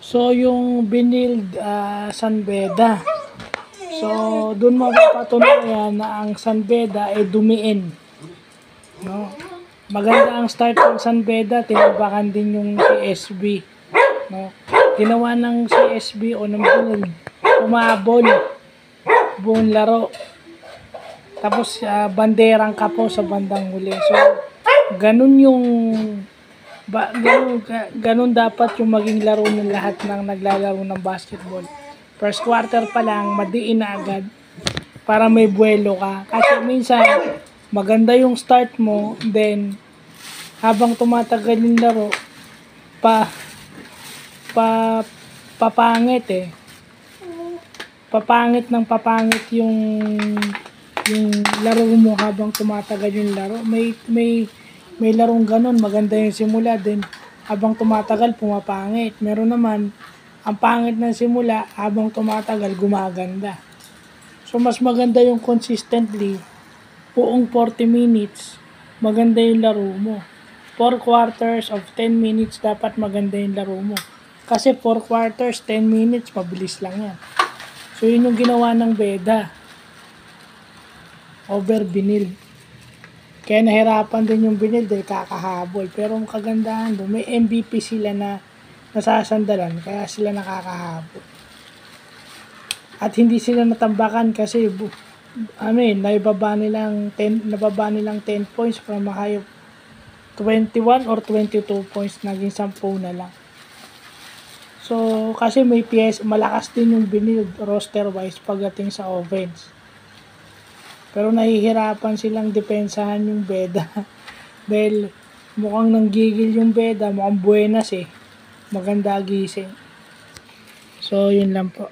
So, yung Benilde San Beda. So, dun mapapatunayan na ang San Beda ay dumiin. No? Maganda ang start ng San Beda, tinabakan din yung CSB. No? Ginawa ng CSB o ng Benilde, umabol buong laro. Tapos, banderang kapo sa bandang huli. So, ganun yung ganun dapat yung maging laro ng lahat ng naglalaro ng basketball. First quarter pa lang, madiin na agad para may buwelo ka. Kasi minsan, maganda yung start mo, then habang tumatagal yung laro, papangit eh. Papangit yung laro mo habang tumatagal yung laro. May larong ganun, maganda yung simula din. Habang tumatagal, pumapangit. Meron naman, ang pangit ng simula, habang tumatagal, gumaganda. So, mas maganda yung consistently, buong 40 minutes, maganda yung laro mo. 4 quarters of 10 minutes, dapat maganda yung laro mo. Kasi 4 quarters, 10 minutes, mabilis lang yan. So, yun yung ginawa ng Beda over Benilde. Kaya nahirapan din yung Benilde dahil kakahabol. Pero ang kagandahan doon, may MVP sila na nasasandalan, kaya sila nakakahabol. At hindi sila natambakan kasi nababa nilang 10 points from a high of 21 or 22 points, naging 10 na lang. So, kasi malakas din yung Benilde roster-wise pagdating sa offense. Pero nahihirapan silang depensahan yung Beda. Dahil mukhang nanggigil yung Beda, mukhang buenas eh. Maganda gising. So, yun lang po.